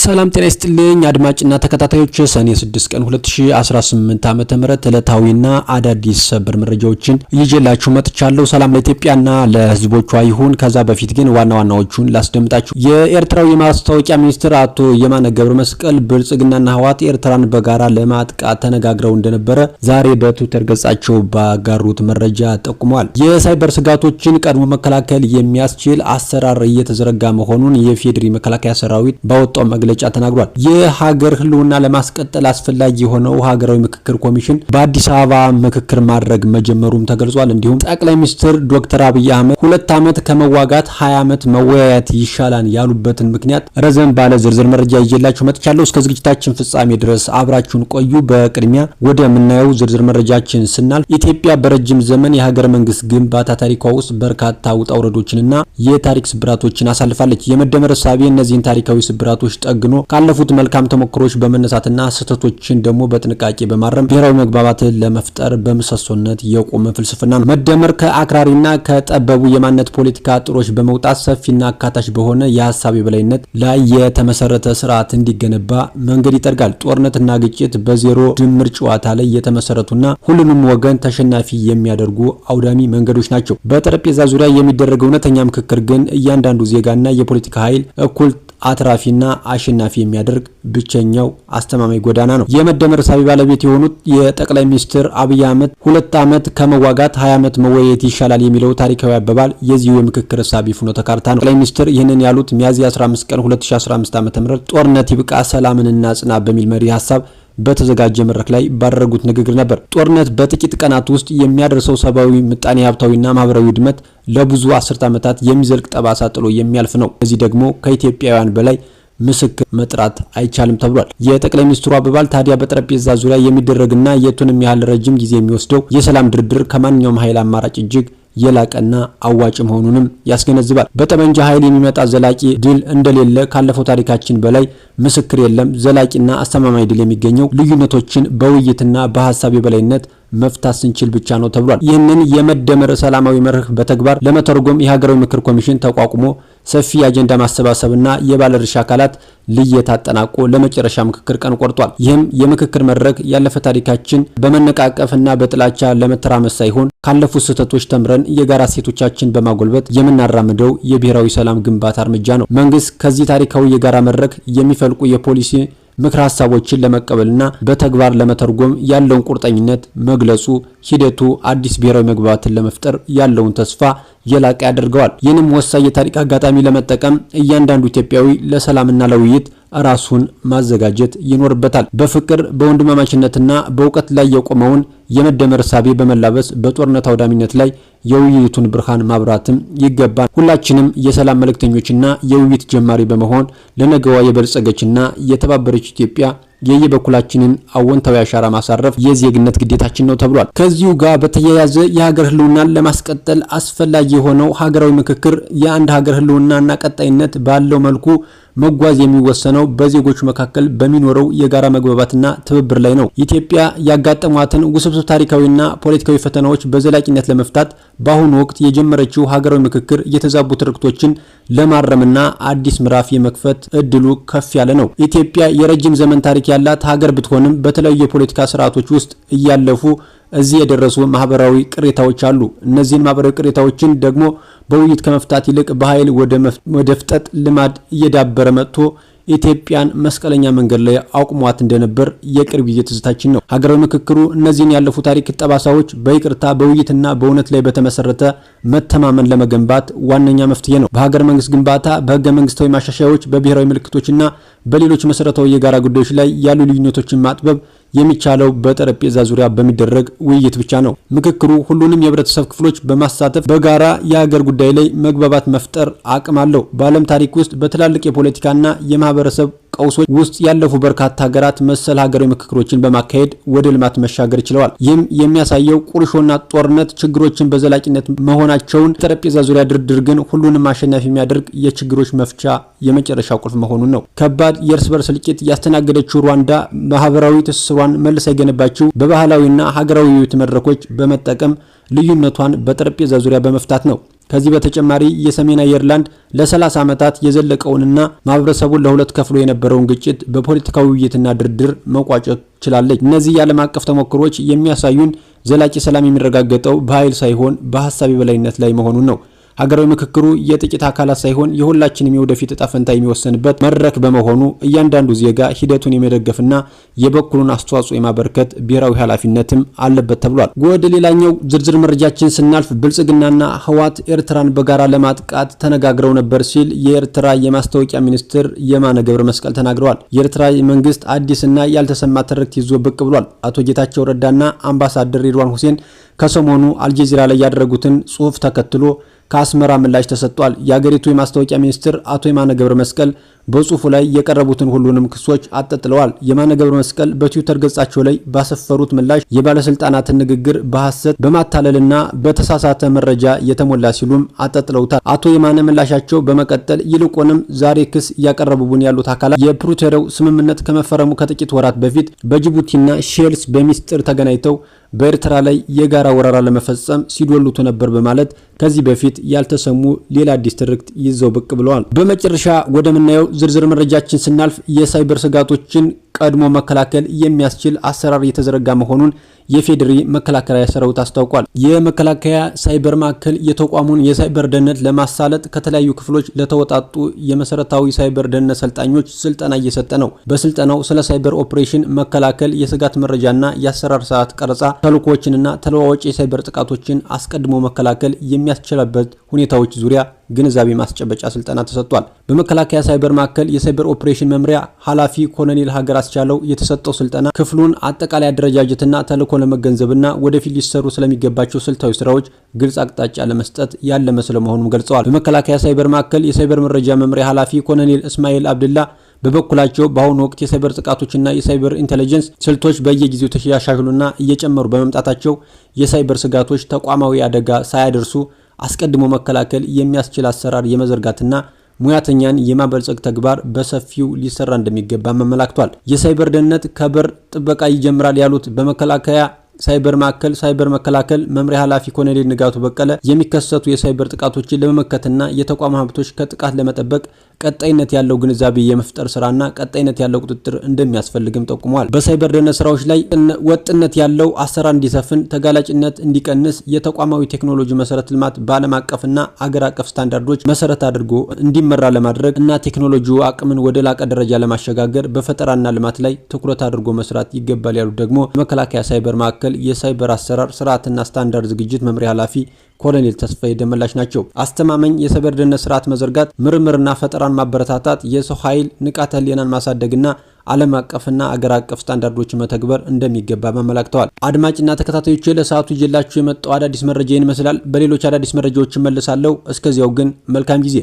ሰላም ጤና ይስጥልኝ አድማጭና ተከታታዮች ሰኔ 6 ቀን 2018 ዓመተ ምህረት ዕለታዊና አዳዲስ ሰበር መረጃዎችን ይዤላችሁ መጥቻለሁ። ሰላም ለኢትዮጵያና ለሕዝቦቿ ይሁን። ከዛ በፊት ግን ዋናዎቹን ላስደምጣችሁ። የኤርትራው የማስታወቂያ ሚኒስትር አቶ የማነ ገብረመስቀል ብልጽግናና ህወሓት ኤርትራን በጋራ ለማጥቃት ተነጋግረው እንደነበረ ዛሬ በትዊተር ገጻቸው ባጋሩት መረጃ ጠቁመዋል። የሳይበር ስጋቶችን ቀድሞ መከላከል የሚያስችል አሰራር እየተዘረጋ መሆኑን የፌዴሪ መከላከያ ሰራዊት ባወጣው መግለጫ ተናግሯል። የሀገር ህልውና ለማስቀጠል አስፈላጊ የሆነው ሀገራዊ ምክክር ኮሚሽን በአዲስ አበባ ምክክር ማድረግ መጀመሩም ተገልጿል። እንዲሁም ጠቅላይ ሚኒስትር ዶክተር አብይ አህመድ 2 ዓመት ከመዋጋት 20 ዓመት መወያየት ይሻላል ያሉበትን ምክንያት ረዘም ባለ ዝርዝር መረጃ ይዤላችሁ መጥቻለሁ። እስከ ዝግጅታችን ፍጻሜ ድረስ አብራችሁን ቆዩ። በቅድሚያ ወደ ምናየው ዝርዝር መረጃችን ስናልፍ ኢትዮጵያ በረጅም ዘመን የሀገር መንግስት ግንባታ ታሪኳ ውስጥ በርካታ ውጣ ውረዶችንና የታሪክ ስብራቶችን አሳልፋለች። የመደመር እሳቤ እነዚህን ታሪካዊ ስብራቶች ጠግኖ ካለፉት መልካም ተሞክሮች በመነሳትና ስህተቶችን ደግሞ በጥንቃቄ በማረም ብሔራዊ መግባባትን ለመፍጠር በምሰሶነት የቆመ ፍልስፍና ነው። መደመር ከአክራሪና ከጠበቡ የማንነት ፖለቲካ ጥሮች በመውጣት ሰፊና አካታች በሆነ የሀሳብ የበላይነት ላይ የተመሰረተ ስርዓት እንዲገነባ መንገድ ይጠርጋል። ጦርነትና ግጭት በዜሮ ድምር ጨዋታ ላይ የተመሰረቱና ሁሉንም ወገን ተሸናፊ የሚያደርጉ አውዳሚ መንገዶች ናቸው። በጠረጴዛ ዙሪያ የሚደረገው እውነተኛ ምክክር ግን እያንዳንዱ ዜጋና የፖለቲካ ኃይል እኩል አትራፊና አሸናፊ የሚያደርግ ብቸኛው አስተማማኝ ጎዳና ነው። የመደመር እሳቤ ባለቤት የሆኑት የጠቅላይ ሚኒስትር አብይ አህመድ 2 ዓመት ከመዋጋት 20 ዓመት መወያየት ይሻላል የሚለው ታሪካዊ አባባል የዚሁ የምክክር እሳቤ ፍኖተ ካርታ ነው። ጠቅላይ ሚኒስትር ይህንን ያሉት ሚያዝያ 15 ቀን 2015 ዓ.ም ጦርነት ይብቃ ሰላምን እናጽና በሚል መሪ ሀሳብ በተዘጋጀ መድረክ ላይ ባደረጉት ንግግር ነበር። ጦርነት በጥቂት ቀናት ውስጥ የሚያደርሰው ሰብአዊ፣ ምጣኔ ሀብታዊና ማህበራዊ ውድመት ለብዙ አስርት ዓመታት የሚዘልቅ ጠባሳ ጥሎ የሚያልፍ ነው። እዚህ ደግሞ ከኢትዮጵያውያን በላይ ምስክር መጥራት አይቻልም ተብሏል። የጠቅላይ ሚኒስትሩ አባባል ታዲያ በጠረጴዛ ዙሪያ የሚደረግና የቱንም ያህል ረጅም ጊዜ የሚወስደው የሰላም ድርድር ከማንኛውም ኃይል አማራጭ እጅግ የላቀና አዋጭ መሆኑንም ያስገነዝባል። በጠመንጃ ኃይል የሚመጣ ዘላቂ ድል እንደሌለ ካለፈው ታሪካችን በላይ ምስክር የለም። ዘላቂና አስተማማኝ ድል የሚገኘው ልዩነቶችን በውይይትና በሀሳብ የበላይነት መፍታት ስንችል ብቻ ነው ተብሏል። ይህንን የመደመር ሰላማዊ መርህ በተግባር ለመተርጎም የሀገራዊ ምክክር ኮሚሽን ተቋቁሞ ሰፊ አጀንዳ ማሰባሰብና የባለድርሻ አካላት ልየታ አጠናቆ ለመጨረሻ ምክክር ቀን ቆርጧል። ይህም የምክክር መድረክ ያለፈ ታሪካችን በመነቃቀፍና በጥላቻ ለመተራመስ ሳይሆን ካለፉት ስህተቶች ተምረን የጋራ እሴቶቻችን በማጎልበት የምናራምደው የብሔራዊ ሰላም ግንባታ እርምጃ ነው። መንግስት ከዚህ ታሪካዊ የጋራ መድረክ የሚፈልቁ የፖሊሲ ምክር ሀሳቦችን ለመቀበልና በተግባር ለመተርጎም ያለውን ቁርጠኝነት መግለጹ ሂደቱ አዲስ ብሔራዊ መግባባትን ለመፍጠር ያለውን ተስፋ የላቀ ያደርገዋል። ይህንም ወሳኝ የታሪክ አጋጣሚ ለመጠቀም እያንዳንዱ ኢትዮጵያዊ ለሰላምና ለውይይት ራሱን ማዘጋጀት ይኖርበታል። በፍቅር በወንድማማችነትና በእውቀት ላይ የቆመውን የመደመር እሳቤ በመላበስ በጦርነት አውዳሚነት ላይ የውይይቱን ብርሃን ማብራትም ይገባል። ሁላችንም የሰላም መልእክተኞችና የውይይት ጀማሪ በመሆን ለነገዋ የበለጸገችና የተባበረች ኢትዮጵያ የየበኩላችንን አወንታዊ አሻራ ማሳረፍ የዜግነት ግዴታችን ነው ተብሏል። ከዚሁ ጋር በተያያዘ የሀገር ህልውናን ለማስቀጠል አስፈላጊ የሆነው ሀገራዊ ምክክር የአንድ ሀገር ህልውናና ቀጣይነት ባለው መልኩ መጓዝ የሚወሰነው በዜጎች መካከል በሚኖረው የጋራ መግባባትና ትብብር ላይ ነው። ኢትዮጵያ ያጋጠሟትን ውስብስብ ታሪካዊና ፖለቲካዊ ፈተናዎች በዘላቂነት ለመፍታት በአሁኑ ወቅት የጀመረችው ሀገራዊ ምክክር የተዛቡ ትርክቶችን ለማረምና አዲስ ምዕራፍ የመክፈት እድሉ ከፍ ያለ ነው። ኢትዮጵያ የረጅም ዘመን ታሪክ ያላት ሀገር ብትሆንም በተለያዩ የፖለቲካ ስርዓቶች ውስጥ እያለፉ እዚህ የደረሱ ማህበራዊ ቅሬታዎች አሉ። እነዚህን ማህበራዊ ቅሬታዎችን ደግሞ በውይይት ከመፍታት ይልቅ በኃይል ወደ ፍጠጥ ልማድ እየዳበረ መጥቶ ኢትዮጵያን መስቀለኛ መንገድ ላይ አቁሟት እንደነበር የቅርብ ጊዜ ትዝታችን ነው። ሀገራዊ ምክክሩ እነዚህን ያለፉ ታሪክ ጠባሳዎች በይቅርታ በውይይትና በእውነት ላይ በተመሰረተ መተማመን ለመገንባት ዋነኛ መፍትሄ ነው። በሀገር መንግስት ግንባታ፣ በህገ መንግስታዊ ማሻሻያዎች፣ በብሔራዊ ምልክቶችና በሌሎች መሰረታዊ የጋራ ጉዳዮች ላይ ያሉ ልዩነቶችን ማጥበብ የሚቻለው በጠረጴዛ ዙሪያ በሚደረግ ውይይት ብቻ ነው። ምክክሩ ሁሉንም የህብረተሰብ ክፍሎች በማሳተፍ በጋራ የሀገር ጉዳይ ላይ መግባባት መፍጠር አቅም አለው። በዓለም ታሪክ ውስጥ በትላልቅ የፖለቲካና የማህበረሰብ ቀውሶች ውስጥ ያለፉ በርካታ ሀገራት መሰል ሀገራዊ ምክክሮችን በማካሄድ ወደ ልማት መሻገር ችለዋል። ይህም የሚያሳየው ቁርሾና ጦርነት ችግሮችን በዘላቂነት መሆናቸውን፣ ጠረጴዛ ዙሪያ ድርድር ግን ሁሉንም አሸናፊ የሚያደርግ የችግሮች መፍቻ የመጨረሻ ቁልፍ መሆኑን ነው። ከባድ የእርስ በርስ እልቂት ያስተናገደችው ሩዋንዳ ማህበራዊ ትስስሯን መልሳ የገነባችው በባህላዊና ሀገራዊ ውይይት መድረኮች በመጠቀም ልዩነቷን በጠረጴዛ ዙሪያ በመፍታት ነው። ከዚህ በተጨማሪ የሰሜን አየርላንድ ለ30 ዓመታት የዘለቀውንና ማህበረሰቡን ለሁለት ከፍሎ የነበረውን ግጭት በፖለቲካዊ ውይይትና ድርድር መቋጨት ችላለች። እነዚህ የዓለም አቀፍ ተሞክሮች የሚያሳዩን ዘላቂ ሰላም የሚረጋገጠው በኃይል ሳይሆን በሐሳብ የበላይነት ላይ መሆኑን ነው። ሀገራዊ ምክክሩ የጥቂት አካላት ሳይሆን የሁላችንም የወደፊት ዕጣ ፈንታ የሚወሰንበት መድረክ በመሆኑ እያንዳንዱ ዜጋ ሂደቱን የመደገፍና የበኩሉን አስተዋጽኦ የማበርከት ብሔራዊ ኃላፊነትም አለበት ተብሏል። ወደ ሌላኛው ዝርዝር መረጃችን ስናልፍ ብልጽግናና ህወሓት ኤርትራን በጋራ ለማጥቃት ተነጋግረው ነበር ሲል የኤርትራ የማስታወቂያ ሚኒስትር የማነ ገብረ መስቀል ተናግረዋል። የኤርትራ መንግስት አዲስና ያልተሰማ ትርክት ይዞ ብቅ ብሏል። አቶ ጌታቸው ረዳና አምባሳደር ሬድዋን ሁሴን ከሰሞኑ አልጀዚራ ላይ ያደረጉትን ጽሑፍ ተከትሎ ከአስመራ ምላሽ ተሰጥቷል። የአገሪቱ የማስታወቂያ ሚኒስትር አቶ የማነ ገብረ መስቀል በጽሑፉ ላይ የቀረቡትን ሁሉንም ክሶች አጣጥለዋል። የማነ ገብረ መስቀል በትዊተር ገጻቸው ላይ ባሰፈሩት ምላሽ የባለስልጣናትን ንግግር በሐሰት በማታለልና በተሳሳተ መረጃ የተሞላ ሲሉም አጣጥለውታል። አቶ የማነ ምላሻቸው በመቀጠል ይልቁንም ዛሬ ክስ እያቀረቡብን ያሉት አካላት የፕሪቶሪያው ስምምነት ከመፈረሙ ከጥቂት ወራት በፊት በጅቡቲና ሼልስ በሚስጥር ተገናኝተው በኤርትራ ላይ የጋራ ወረራ ለመፈጸም ሲዶሉት ነበር በማለት ከዚህ በፊት ያልተሰሙ ሌላ አዲስ ትርክት ይዘው ብቅ ብለዋል። በመጨረሻ ወደምናየው ዝርዝር መረጃችን ስናልፍ የሳይበር ስጋቶችን ቀድሞ መከላከል የሚያስችል አሰራር የተዘረጋ መሆኑን የፌዴሪ መከላከያ ሰራዊት አስታውቋል። የመከላከያ ሳይበር ማዕከል የተቋሙን የሳይበር ደህንነት ለማሳለጥ ከተለያዩ ክፍሎች ለተወጣጡ የመሰረታዊ ሳይበር ደህንነት ሰልጣኞች ስልጠና እየሰጠ ነው። በስልጠናው ስለ ሳይበር ኦፕሬሽን መከላከል፣ የስጋት መረጃና የአሰራር ሰዓት ቀረጻ፣ ተልዕኮዎችንና ተለዋዋጭ የሳይበር ጥቃቶችን አስቀድሞ መከላከል የሚያስችልበት ሁኔታዎች ዙሪያ ግንዛቤ ማስጨበጫ ስልጠና ተሰጥቷል። በመከላከያ ሳይበር ማዕከል የሳይበር ኦፕሬሽን መምሪያ ኃላፊ ኮሎኔል ሀገር አስቻለው የተሰጠው ስልጠና ክፍሉን አጠቃላይ አደረጃጀትና ተልዕኮ ለመገንዘብና ወደፊት ሊሰሩ ስለሚገባቸው ስልታዊ ስራዎች ግልጽ አቅጣጫ ለመስጠት ያለመ ስለመሆኑም ገልጸዋል። በመከላከያ ሳይበር ማዕከል የሳይበር መረጃ መምሪያ ኃላፊ ኮሎኔል እስማኤል አብድላ በበኩላቸው በአሁኑ ወቅት የሳይበር ጥቃቶችና የሳይበር ኢንተለጀንስ ስልቶች በየጊዜው ተሻሽሉና እየጨመሩ በመምጣታቸው የሳይበር ስጋቶች ተቋማዊ አደጋ ሳያደርሱ አስቀድሞ መከላከል የሚያስችል አሰራር የመዘርጋትና ሙያተኛን የማበልጸግ ተግባር በሰፊው ሊሰራ እንደሚገባ መመላክቷል። የሳይበር ደህንነት ከበር ጥበቃ ይጀምራል ያሉት በመከላከያ ሳይበር ማዕከል ሳይበር መከላከል መምሪያ ኃላፊ ኮሎኔል ንጋቱ በቀለ የሚከሰቱ የሳይበር ጥቃቶችን ለመመከትና የተቋም ሀብቶች ከጥቃት ለመጠበቅ ቀጣይነት ያለው ግንዛቤ የመፍጠር ስራና ቀጣይነት ያለው ቁጥጥር እንደሚያስፈልግም ጠቁመዋል። በሳይበር ደህንነት ስራዎች ላይ ወጥነት ያለው አሰራር እንዲሰፍን፣ ተጋላጭነት እንዲቀንስ፣ የተቋማዊ ቴክኖሎጂ መሰረተ ልማት በዓለም አቀፍና አገር አቀፍ ስታንዳርዶች መሰረት አድርጎ እንዲመራ ለማድረግ እና ቴክኖሎጂው አቅምን ወደ ላቀ ደረጃ ለማሸጋገር በፈጠራና ልማት ላይ ትኩረት አድርጎ መስራት ይገባል ያሉት ደግሞ መከላከያ ሳይበር ማዕከል የሳይበር አሰራር ስርዓትና ስታንዳርድ ዝግጅት መምሪያ ኃላፊ ኮሎኔል ተስፋዬ ደመላሽ ናቸው። አስተማማኝ የሳይበር ደህንነት ስርዓት መዘርጋት፣ ምርምርና ፈጠራን ማበረታታት፣ የሰው ኃይል ንቃተ ህሊናን ማሳደግና ዓለም አቀፍና አገር አቀፍ ስታንዳርዶችን መተግበር እንደሚገባ መመላክተዋል። አድማጭና ተከታታዮች ለሰዓቱ ይዤላችሁ የመጣው አዳዲስ መረጃ ይመስላል። በሌሎች አዳዲስ መረጃዎች እመለሳለሁ። እስከዚያው ግን መልካም ጊዜ